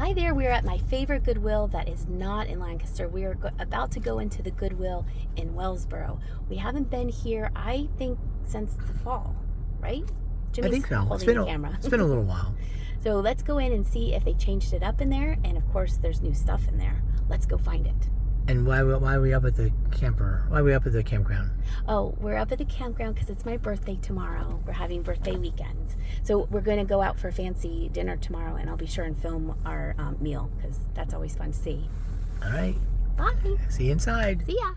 Hi there, we are at my favorite Goodwill that is not in Lancaster. We are about to go into the Goodwill in Wellsboro. We haven't been here, I think, since the fall, right? I Jimmy's think so. holding the camera. It's been a little while. So let's go in and see if they changed it up in there. And of course, there's new stuff in there. Let's go find it. And why are we up at the camper? Why are we up at the campground? Oh, we're up at the campground because it's my birthday tomorrow. We're having birthday weekends. So we're going to go out for a fancy dinner tomorrow, and I'll be sure and film our meal because that's always fun to see. All right. Bye. See you inside. See ya.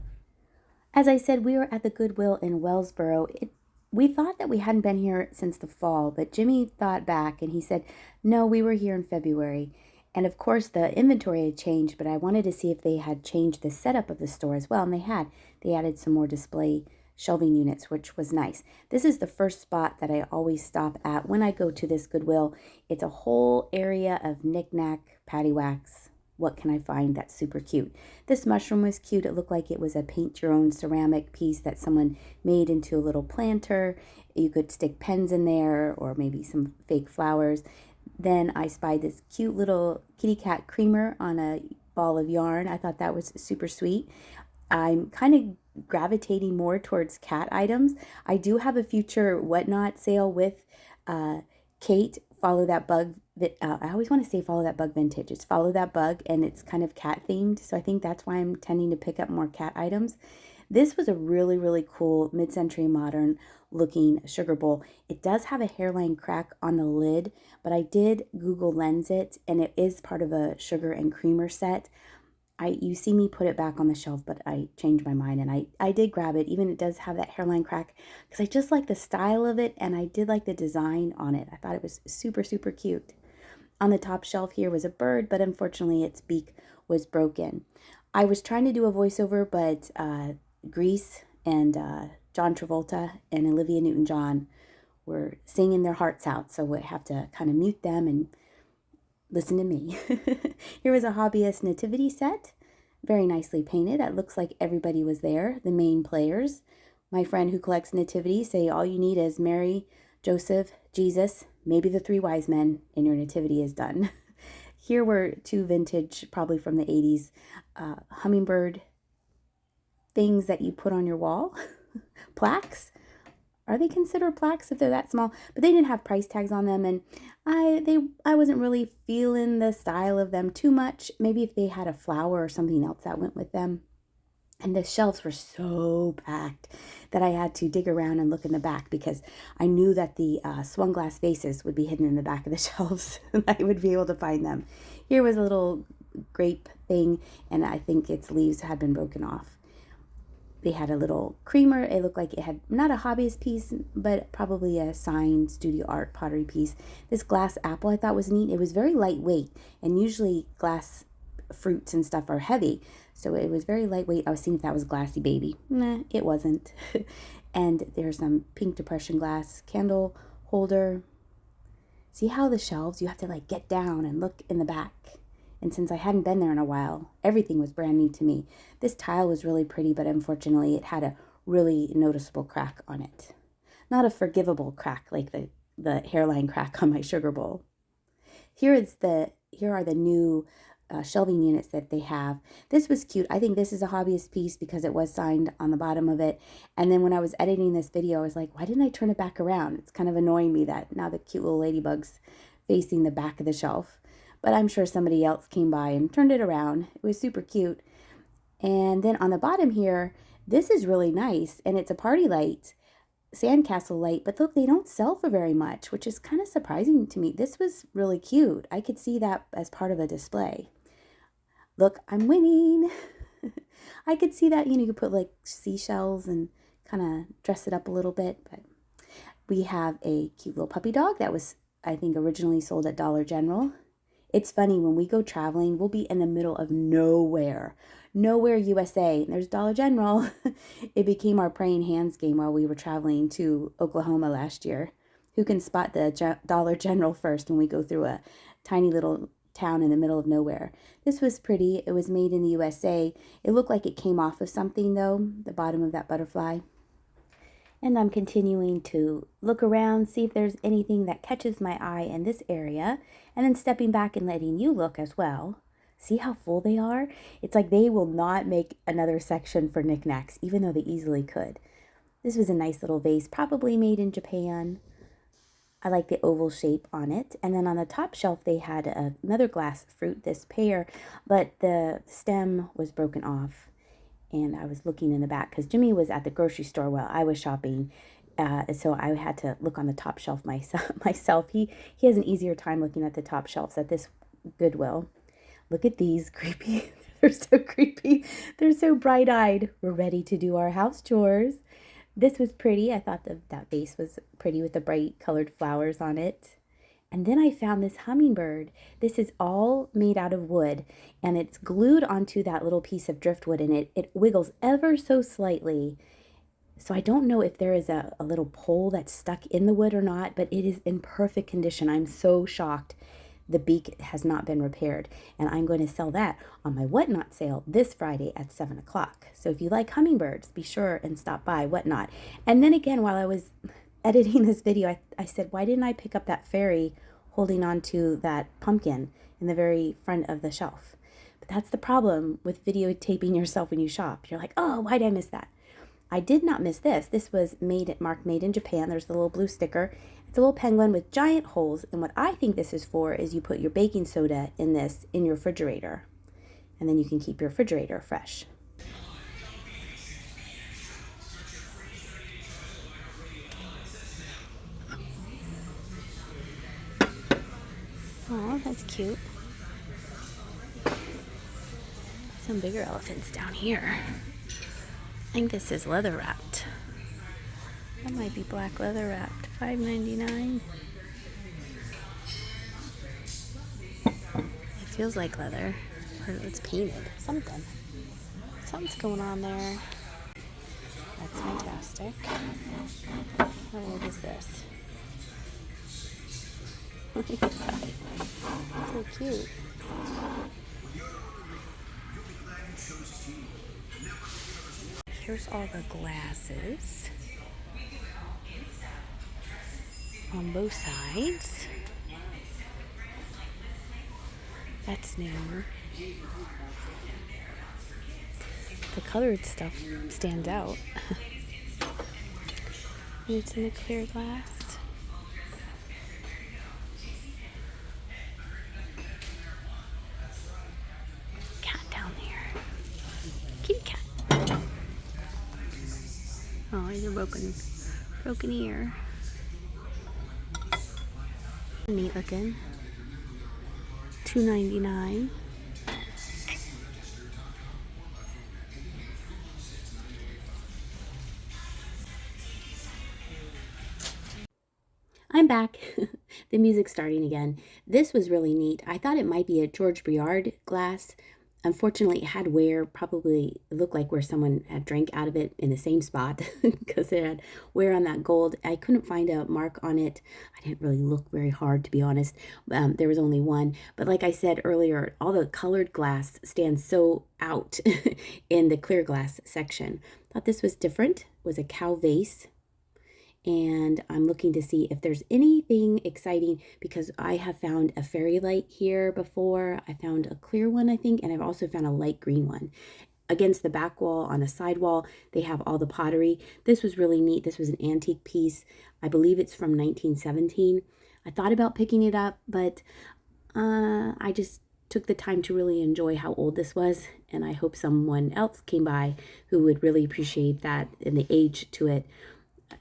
As I said, we were at the Goodwill in Wellsboro. We thought that we hadn't been here since the fall, but Jimmy thought back and he said, no, we were here in February. And of course, the inventory had changed, but I wanted to see if they had changed the setup of the store as well. And they had. They added some more display shelving units, which was nice. This is the first spot that I always stop at when I go to this Goodwill. It's a whole area of knick-knack, paddywhacks. What can I find that's super cute? This mushroom was cute. It looked like it was a paint-your-own ceramic piece that someone made into a little planter. You could stick pens in there or maybe some fake flowers. Then I spied this cute little kitty cat creamer on a ball of yarn. I thought that was super sweet. I'm kind of gravitating more towards cat items. I do have a future whatnot sale with Kate. Follow That Bug. I always want to say Follow That Bug Vintage. It's Follow That Bug, and it's kind of cat themed. So I think that's why I'm tending to pick up more cat items. This was a really, really cool mid-century modern looking sugar bowl. It does have a hairline crack on the lid, but I did Google Lens it, and it is part of a sugar and creamer set. You see me put it back on the shelf, but I changed my mind, and I did grab it. Even it does have that hairline crack because I just like the style of it, and I did like the design on it. I thought it was super, super cute. On the top shelf here was a bird, but unfortunately its beak was broken. I was trying to do a voiceover, but Grease and John Travolta and Olivia Newton-John were singing their hearts out, so we have to kind of mute them and listen to me. Here was a hobbyist nativity set, very nicely painted. It looks like everybody was there, the main players. My friend who collects nativities say all you need is Mary, Joseph, Jesus, maybe the three wise men, and your nativity is done. Here were two vintage, probably from the 80s, hummingbird things that you put on your wall. Plaques. Are they considered plaques if they're that small? But they didn't have price tags on them, and I wasn't really feeling the style of them too much. Maybe if they had a flower or something else that went with them. And the shelves were so packed that I had to dig around and look in the back because I knew that the swung glass vases would be hidden in the back of the shelves and I would be able to find them. Here was a little grape thing, and I think its leaves had been broken off. They had a little creamer. It looked like it had not a hobbyist piece, but probably a signed studio art pottery piece. This glass apple I thought was neat. It was very lightweight, and usually glass fruits and stuff are heavy. So it was very lightweight. I was seeing if that was glassy baby. Nah, it wasn't. And there's some pink depression glass candle holder. See how the shelves, you have to like get down and look in the back. And since I hadn't been there in a while, everything was brand new to me. This tile was really pretty, but unfortunately it had a really noticeable crack on it. Not a forgivable crack like the hairline crack on my sugar bowl. Here are the new shelving units that they have. This was cute. I think this is a hobbyist piece because it was signed on the bottom of it. And then when I was editing this video, I was like, why didn't I turn it back around? It's kind of annoying me that now the cute little ladybug's facing the back of the shelf. But I'm sure somebody else came by and turned it around. It was super cute. And then on the bottom here, this is really nice. And it's a party light, sandcastle light. But look, they don't sell for very much, which is kind of surprising to me. This was really cute. I could see that as part of a display. Look, I'm winning. I could see that, you could put like seashells and kind of dress it up a little bit. But we have a cute little puppy dog that was, I think, originally sold at Dollar General. It's funny, when we go traveling, we'll be in the middle of nowhere, USA, and there's Dollar General. It became our praying hands game while we were traveling to Oklahoma last year. Who can spot the Dollar General first when we go through a tiny little town in the middle of nowhere? This was pretty. It was made in the USA. It looked like it came off of something, though, the bottom of that butterfly. And I'm continuing to look around, see if there's anything that catches my eye in this area, and then stepping back and letting you look as well. See how full they are? It's like they will not make another section for knickknacks, even though they easily could. This was a nice little vase, probably made in Japan. I like the oval shape on it. And then on the top shelf, they had another glass fruit, this pear, but the stem was broken off. And I was looking in the back because Jimmy was at the grocery store while I was shopping. So I had to look on the top shelf myself. He has an easier time looking at the top shelves at this Goodwill. Look at these, creepy. They're so creepy. They're so bright-eyed. We're ready to do our house chores. This was pretty. I thought that vase was pretty with the bright colored flowers on it. And then I found this hummingbird. This is all made out of wood, and it's glued onto that little piece of driftwood, and it wiggles ever so slightly. So I don't know if there is a little pole that's stuck in the wood or not, but it is in perfect condition. I'm so shocked. The beak has not been repaired, and I'm going to sell that on my Whatnot sale this Friday at 7 o'clock. So if you like hummingbirds, be sure and stop by Whatnot. And then again, while I was editing this video, I said, why didn't I pick up that fairy holding on to that pumpkin in the very front of the shelf? But that's the problem with videotaping yourself when you shop. You're like, oh, why did I miss that? I did not miss this. This was marked made in Japan. There's the little blue sticker. It's a little penguin with giant holes. And what I think this is for is you put your baking soda in this in your refrigerator. And then you can keep your refrigerator fresh. Oh, that's cute. Some bigger elephants down here. I think this is leather wrapped. That might be black leather wrapped. $5.99. It feels like leather. Or it's painted. Something's going on there. That's fantastic. What is this? Look at that. So cute. Here's all the glasses on both sides. That's new. The colored stuff stands out. And it's in the clear glass. Cat down there. Kitty cat. Oh, he's a broken ear. Neat looking. $2.99. I'm back. The music's starting again. This was really neat. I thought it might be a George Briard glass. Unfortunately, it had wear, probably looked like where someone had drank out of it in the same spot because it had wear on that gold. I couldn't find a mark on it. I didn't really look very hard, to be honest. There was only one. But like I said earlier, all the colored glass stands so out in the clear glass section. Thought this was different. It was a cow vase. And I'm looking to see if there's anything exciting because I have found a fairy light here before. I found a clear one, I think, and I've also found a light green one. Against the back wall, on a side wall, they have all the pottery. This was really neat. This was an antique piece. I believe it's from 1917. I thought about picking it up, but I just took the time to really enjoy how old this was, and I hope someone else came by who would really appreciate that and the age to it.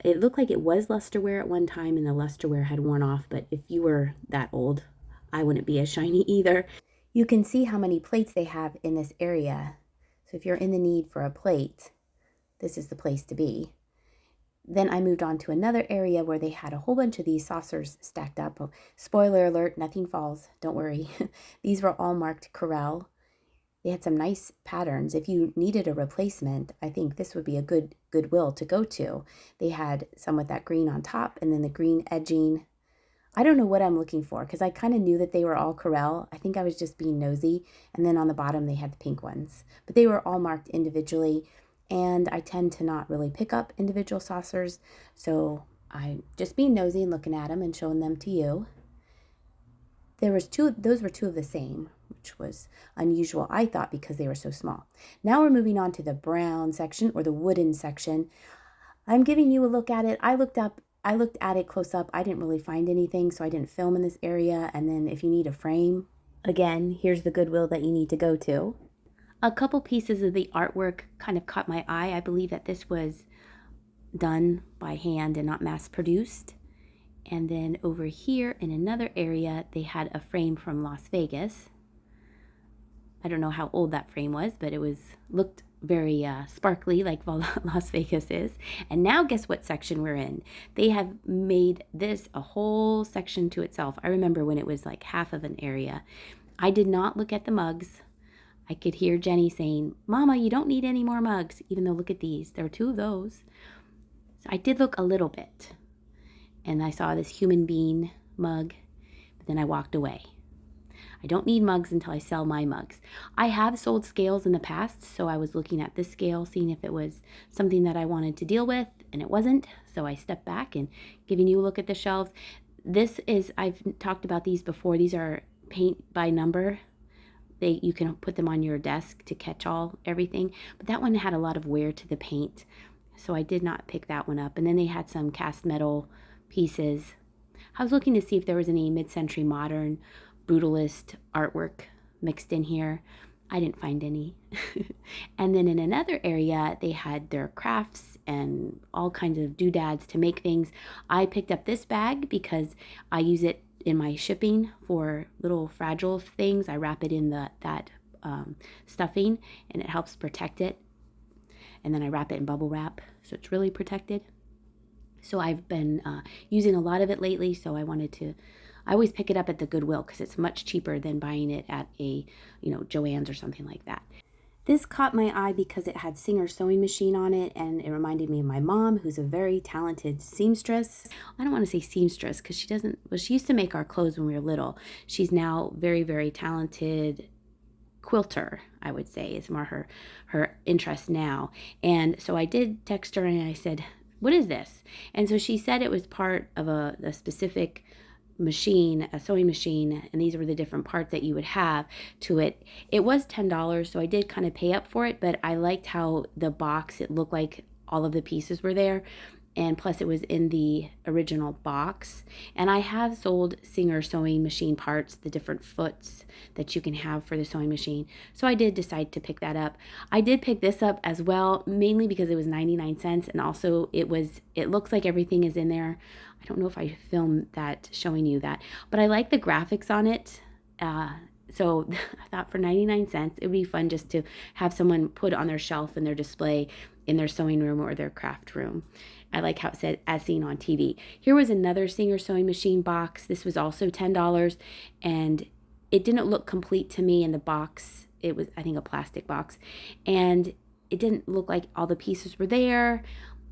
It looked like it was lusterware at one time and the lusterware had worn off, but if you were that old, I wouldn't be as shiny either. You can see how many plates they have in this area. So if you're in the need for a plate, this is the place to be. Then I moved on to another area where they had a whole bunch of these saucers stacked up. Oh, spoiler alert, nothing falls, don't worry. These were all marked Corel. They had some nice patterns. If you needed a replacement, I think this would be a good Goodwill to go to. They had some with that green on top and then the green edging. I don't know what I'm looking for because I kind of knew that they were all Corel. I think I was just being nosy. And then on the bottom, they had the pink ones. But they were all marked individually. and I tend to not really pick up individual saucers, so I just being nosy and looking at them and showing them to you. Those were two of the same, which was unusual, I thought, because they were so small. Now we're moving on to the brown section, or the wooden section. I'm giving you a look at it. I looked at it close up. I didn't really find anything, so I didn't film in this area. And then if you need a frame, again, here's the Goodwill that you need to go to. A couple pieces of the artwork kind of caught my eye. I believe that this was done by hand and not mass produced. And then over here in another area, they had a frame from Las Vegas. I don't know how old that frame was, but it looked very sparkly like Las Vegas is. And now guess what section we're in? They have made this a whole section to itself. I remember when it was like half of an area. I did not look at the mugs. I could hear Jenny saying, "Mama, you don't need any more mugs," even though look at these. There were two of those. So I did look a little bit. And I saw this human being mug, but then I walked away. I don't need mugs until I sell my mugs. I have sold scales in the past, so I was looking at this scale, seeing if it was something that I wanted to deal with, and it wasn't. So I stepped back and giving you a look at the shelves. I've talked about these before. These are paint by number. You can put them on your desk to catch everything, but that one had a lot of wear to the paint, so I did not pick that one up. And then they had some cast metal pieces. I was looking to see if there was any mid-century modern brutalist artwork mixed in here. I didn't find any. And then in another area, they had their crafts and all kinds of doodads to make things. I picked up this bag because I use it in my shipping for little fragile things. I wrap it in that stuffing, and it helps protect it. And then I wrap it in bubble wrap, so it's really protected. So I've been using a lot of it lately, so I always pick it up at the Goodwill because it's much cheaper than buying it at a, Joann's or something like that. This caught my eye because it had Singer sewing machine on it, and it reminded me of my mom, who's a very talented seamstress. I don't want to say seamstress because she used to make our clothes when we were little. She's now very, very talented quilter, I would say, is more her interest now. And so I did text her and I said, "What is this?" And so she said it was part of a specific machine, a sewing machine, and these were the different parts that you would have to it. It was $10, so I did kind of pay up for it, but I liked how the box, it looked like all of the pieces were there, and plus it was in the original box. And I have sold Singer sewing machine parts, the different foots that you can have for the sewing machine, so I did decide to pick that up. I did pick this up as well, mainly because it was 99 cents, and also it looks like everything is in there. I don't know if I filmed that showing you that, but I like the graphics on it. So I thought for 99 cents, it would be fun just to have someone put on their shelf in their display in their sewing room or their craft room. I like how it said, "as seen on TV." Here was another Singer sewing machine box. This was also $10, and it didn't look complete to me in the box. It was, I think, a plastic box, and it didn't look like all the pieces were there.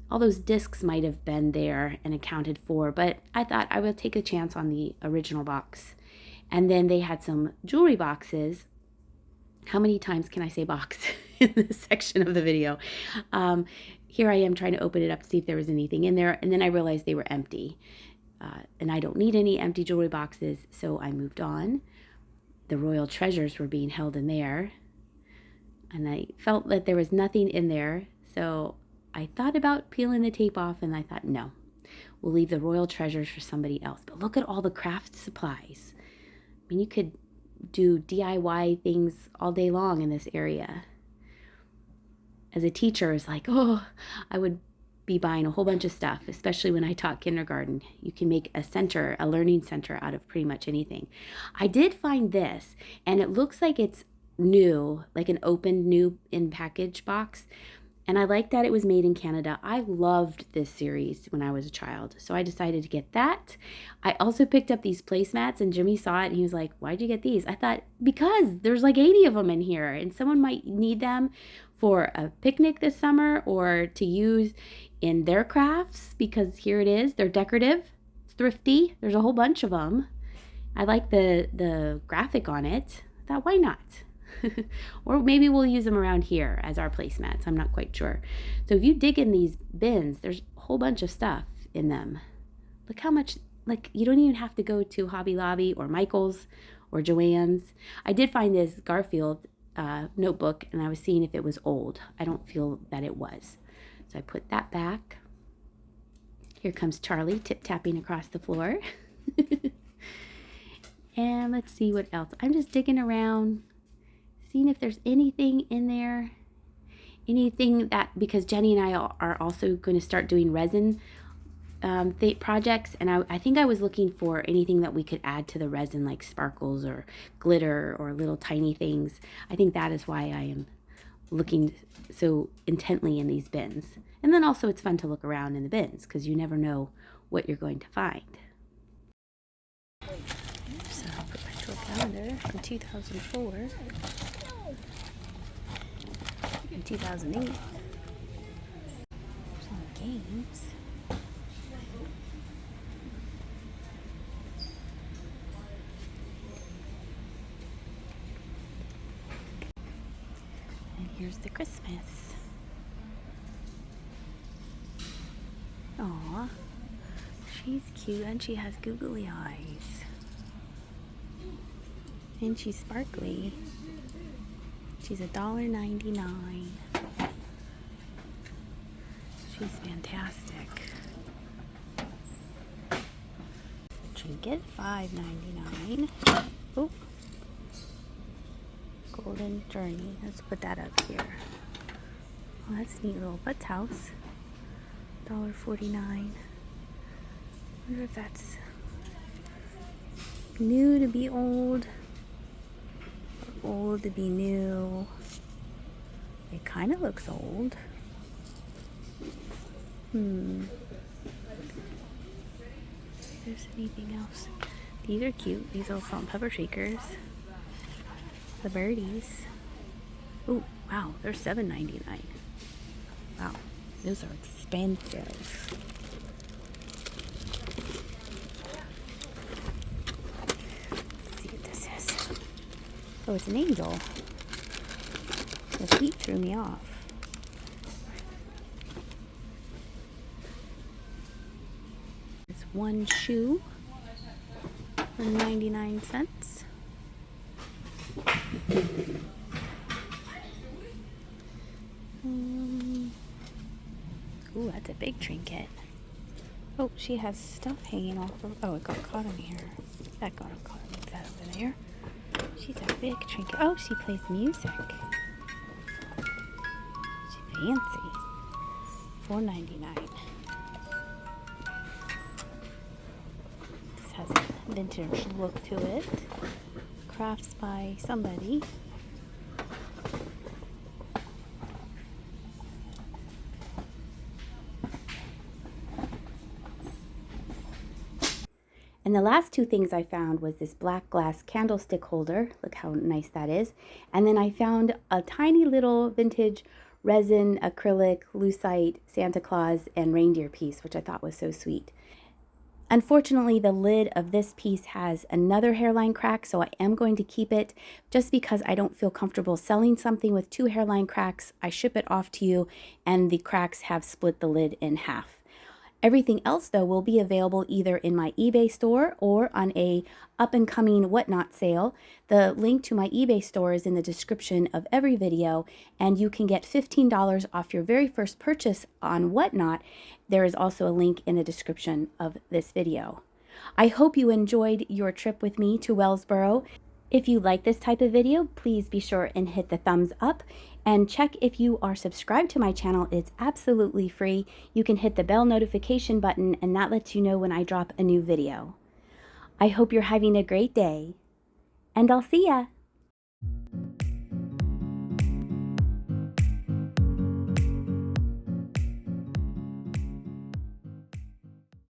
All those discs might have been there and accounted for, but I thought I would take a chance on the original box. And then they had some jewelry boxes. How many times can I say box in this section of the video? Here I am trying to open it up to see if there was anything in there, and then I realized they were empty. And I don't need any empty jewelry boxes, so I moved on. The royal treasures were being held in there, and I felt that there was nothing in there, so I thought about peeling the tape off, and I thought, no, we'll leave the royal treasures for somebody else. But look at all the craft supplies. I mean, you could do DIY things all day long in this area. As a teacher, it's like, oh, I would be buying a whole bunch of stuff, especially when I taught kindergarten. You can make a learning center out of pretty much anything. I did find this, and it looks like it's new, like an opened new in package box. And I like that it was made in Canada. I loved this series when I was a child, so I decided to get that. I also picked up these placemats, and Jimmy saw it, and he was like, "Why'd you get these?" I thought, because there's like 80 of them in here, and someone might need them for a picnic this summer or to use in their crafts, because here it is. They're decorative. It's thrifty. There's a whole bunch of them. I like the graphic on it. I thought, why not? Or maybe we'll use them around here as our placemats. I'm not quite sure. So if you dig in these bins, there's a whole bunch of stuff in them. Look how much, like, you don't even have to go to Hobby Lobby or Michael's or Joann's. I did find this Garfield notebook, and I was seeing if it was old. I don't feel that it was. So I put that back. Here comes Charlie tip-tapping across the floor. And let's see what else. I'm just digging around, seeing if there's anything in there. Anything that, because Jenny and I are also going to start doing resin projects, and I think I was looking for anything that we could add to the resin, like sparkles or glitter or little tiny things. I think that is why I am looking so intently in these bins. And then also it's fun to look around in the bins because you never know what you're going to find. So perpetual calendar from 2004 and 2008. Some games. And here's the Christmas. Aw, she's cute and she has googly eyes. And she's sparkly. She's $1.99. She's fantastic. Trinket $5.99. Oh, Golden Journey. Let's put that up here. Oh, that's a neat little Butts house. $1.49. Wonder if that's new to be old. Old to be new. It kind of looks old. If there's anything else. These are cute. These little salt and pepper shakers. The birdies. Oh, wow. They're $7.99. Wow. Those are expensive. Let's see what this is. Oh, it's an angel. The feet threw me off. It's one shoe for 99 cents. Ooh, that's a big trinket. Oh, she has stuff hanging off of. Oh, it got caught in here. That got caught. Move that over there. She's a big trinket. Oh, she plays music. She's fancy. $4.99. This has a vintage look to it. Crafts by somebody. And the last two things I found was this black glass candlestick holder. Look how nice that is. And then I found a tiny little vintage resin, acrylic, lucite, Santa Claus, and reindeer piece, which I thought was so sweet. Unfortunately, the lid of this piece has another hairline crack, so I am going to keep it just because I don't feel comfortable selling something with 2 hairline cracks. I ship it off to you, and the cracks have split the lid in half. Everything else, though, will be available either in my eBay store or on a up-and-coming Whatnot sale. The link to my eBay store is in the description of every video, and you can get $15 off your very first purchase on Whatnot. There is also a link in the description of this video. I hope you enjoyed your trip with me to Wellsboro. If you like this type of video, please be sure and hit the thumbs up. And check if you are subscribed to my channel. It's absolutely free. You can hit the bell notification button, and that lets you know when I drop a new video. I hope you're having a great day, and I'll see ya.